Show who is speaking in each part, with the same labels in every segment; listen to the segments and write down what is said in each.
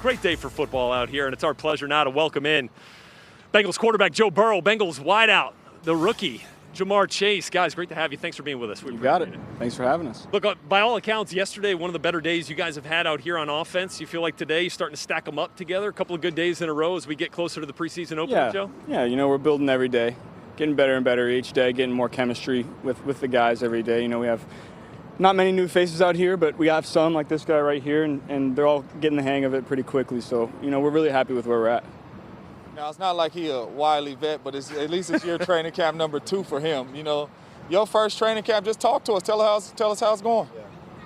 Speaker 1: Great day for football out here, and it's our pleasure now to welcome in Bengals quarterback Joe Burrow, Bengals wideout, the rookie, Marr. Guys, great to have you. Thanks for being with us.
Speaker 2: You got it. Thanks for having us.
Speaker 1: Look, by all accounts, yesterday, one of the better days you guys have had out here on offense. You feel like today you're starting to stack them up together, a couple of good days in a row as we get closer to the preseason opener, Joe?
Speaker 2: Yeah, we're building every day, getting better and better each day, getting more chemistry with the guys every day. We have not many new faces out here, but we have some, like this guy right here, and they're all getting the hang of it pretty quickly. So, we're really happy with where we're at.
Speaker 3: Now, it's not like he a wily vet, but at least it's your training camp number 2 for him. Your first training camp, just talk to us. Tell us how it's going.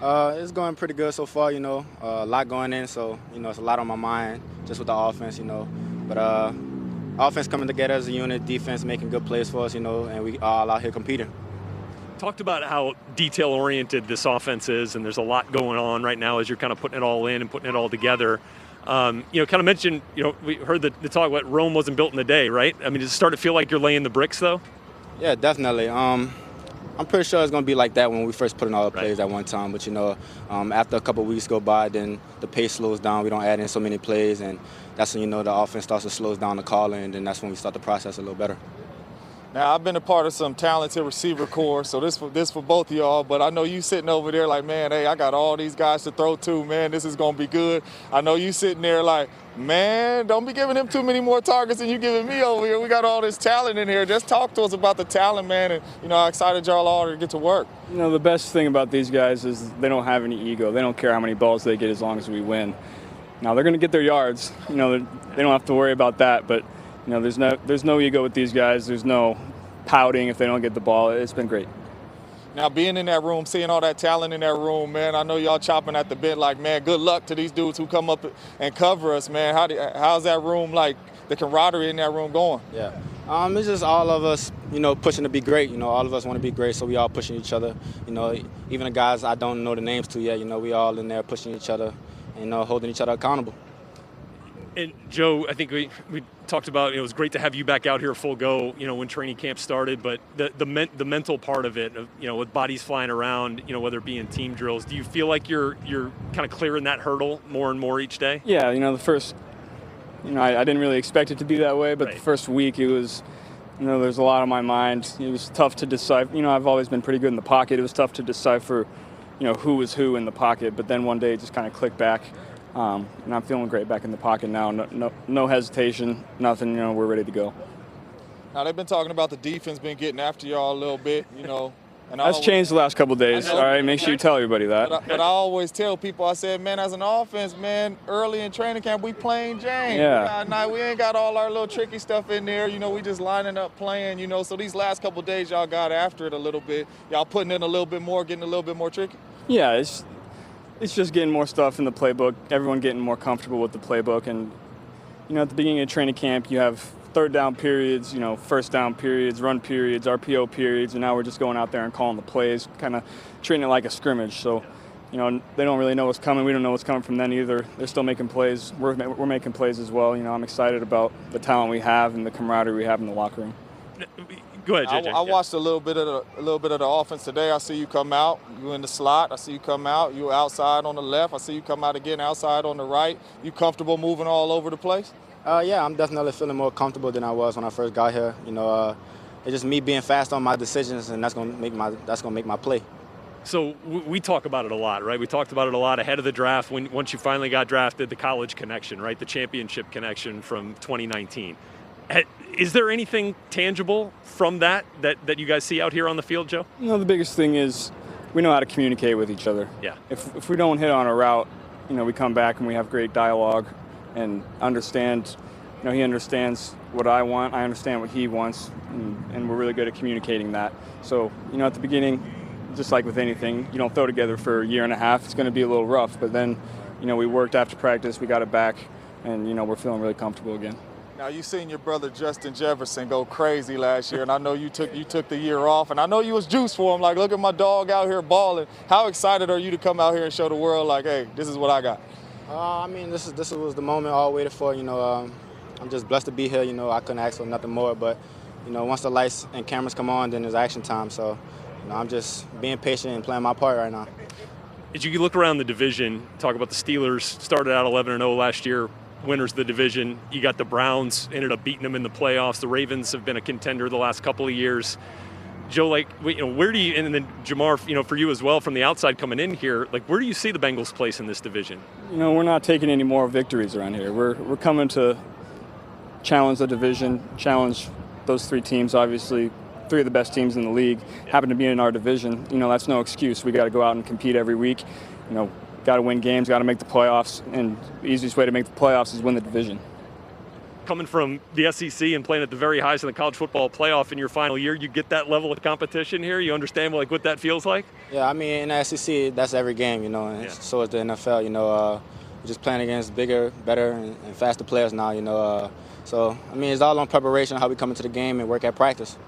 Speaker 4: It's going pretty good so far, a lot going in, so, it's a lot on my mind just with the offense, But offense coming together as a unit, defense making good plays for us, and we all out here competing.
Speaker 1: Talked about how detail-oriented this offense is, and there's a lot going on right now as you're kind of putting it all in and putting it all together. Kind of mentioned, we heard the talk about Rome wasn't built in a day, right? I mean, does it start to feel like you're laying the bricks, though?
Speaker 4: Yeah, definitely. I'm pretty sure it's going to be like that when we first put in all the plays at one time. But, after a couple of weeks go by, then the pace slows down. We don't add in so many plays, and that's when, the offense starts to slow down the calling, and then that's when we start to process a little better.
Speaker 3: Now, I've been a part of some talented receiver corps, so this for both of y'all, but I know you sitting over there like, man, hey, I got all these guys to throw to, man, this is going to be good. I know you sitting there like, man, don't be giving him too many more targets than you giving me over here. We got all this talent in here. Just talk to us about the talent, man, and, how excited y'all are to get to work.
Speaker 2: The best thing about these guys is they don't have any ego. They don't care how many balls they get as long as we win. Now, they're going to get their yards. They don't have to worry about that, but there's no ego with these guys. There's no pouting if they don't get the ball. It's been great.
Speaker 3: Now, being in that room, seeing all that talent in that room, man, I know y'all chopping at the bit like, man, good luck to these dudes who come up and cover us, man. How's that room, like, the camaraderie in that room going?
Speaker 4: Yeah. It's just all of us, pushing to be great. All of us want to be great, so we all pushing each other. Even the guys I don't know the names to yet, we all in there pushing each other and, holding each other accountable.
Speaker 1: And, Joe, I think we talked about, it was great to have you back out here full go, when training camp started, but the mental part of it, with bodies flying around, whether it be in team drills, do you feel like you're kind of clearing that hurdle more and more each day?
Speaker 2: Yeah, the first, I didn't really expect it to be that way, but The first week it was, there's a lot on my mind. It was tough to decipher. I've always been pretty good in the pocket. It was tough to decipher, who was who in the pocket, but then one day it just kind of clicked back. And I'm feeling great back in the pocket now. No hesitation, nothing. We're ready to go.
Speaker 3: Now, they've been talking about the defense been getting after y'all a little bit, And
Speaker 2: That's changed the last couple of days. All right, make sure you tell everybody that.
Speaker 3: But I always tell people, I said, man, as an offense, man, early in training camp, we plain Jane.
Speaker 2: Yeah.
Speaker 3: We ain't got all our little tricky stuff in there. We just lining up playing, So these last couple of days, y'all got after it a little bit. Y'all putting in a little bit more, getting a little bit more tricky?
Speaker 2: Yeah, it's just getting more stuff in the playbook, everyone getting more comfortable with the playbook. And, at the beginning of training camp, you have third down periods, first down periods, run periods, RPO periods, and now we're just going out there and calling the plays, kind of treating it like a scrimmage. So, they don't really know what's coming. We don't know what's coming from them either. They're still making plays. We're making plays as well. I'm excited about the talent we have and the camaraderie we have in the locker room.
Speaker 1: Go ahead, JJ.
Speaker 3: I watched a little bit of the offense today. I see you come out, you in the slot. I see you come out, you outside on the left. I see you come out again outside on the right. You comfortable moving all over the place?
Speaker 4: Yeah, I'm definitely feeling more comfortable than I was when I first got here. It's just me being fast on my decisions, and that's gonna make my play.
Speaker 1: So we talk about it a lot, right? We talked about it a lot ahead of the draft. Once you finally got drafted, the college connection, right? The championship connection from 2019. Is there anything tangible from that you guys see out here on the field, Joe?
Speaker 2: The biggest thing is we know how to communicate with each other.
Speaker 1: Yeah.
Speaker 2: If we don't hit on a route, we come back and we have great dialogue and understand, he understands what I want, I understand what he wants, and we're really good at communicating that. So, at the beginning, just like with anything, you don't throw together for a year and a half, it's going to be a little rough, but then, we worked after practice, we got it back, and, we're feeling really comfortable again.
Speaker 3: Now, you seen your brother Justin Jefferson go crazy last year, and I know you took the year off, and I know you was juiced for him. Like, look at my dog out here balling. How excited are you to come out here and show the world, like, hey, this is what I got?
Speaker 4: This was the moment I all waited for. I'm just blessed to be here. I couldn't ask for nothing more. But, once the lights and cameras come on, then there's action time. So, I'm just being patient and playing my part right now.
Speaker 1: As you look around the division, talk about the Steelers, started out 11-0 last year, winners of the division. You got the Browns, ended up beating them in the playoffs. The Ravens have been a contender the last couple of years. Joe, where do you, and then Jamar, for you as well, from the outside coming in here, where do you see the Bengals place in this division?
Speaker 2: We're not taking any more victories around here. We're coming to challenge the division, challenge those three teams, obviously. Three of the best teams in the league happen to be in our division. That's no excuse. We got to go out and compete every week. Got to win games, got to make the playoffs, and the easiest way to make the playoffs is win the division.
Speaker 1: Coming from the SEC and playing at the very highest in the college football playoff in your final year, you get that level of competition here? You understand what that feels like?
Speaker 4: Yeah, in the SEC, that's every game, and so is the NFL. We're just playing against bigger, better, and faster players now, So, it's all on preparation, how we come into the game and work at practice.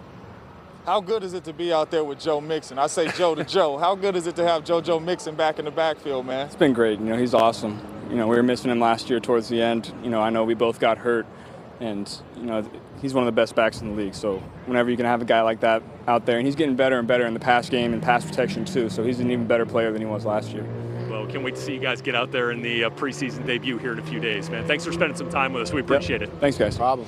Speaker 3: How good is it to be out there with Joe Mixon? I say Joe to Joe. How good is it to have Joe Mixon back in the backfield, man?
Speaker 2: It's been great. He's awesome. We were missing him last year towards the end. I know we both got hurt, and he's one of the best backs in the league. So whenever you can have a guy like that out there, and he's getting better and better in the pass game and pass protection too. So he's an even better player than he was last year.
Speaker 1: Well, can't wait to see you guys get out there in the preseason debut here in a few days, man. Thanks for spending some time with us. We appreciate it.
Speaker 2: Thanks, guys.
Speaker 4: No problem.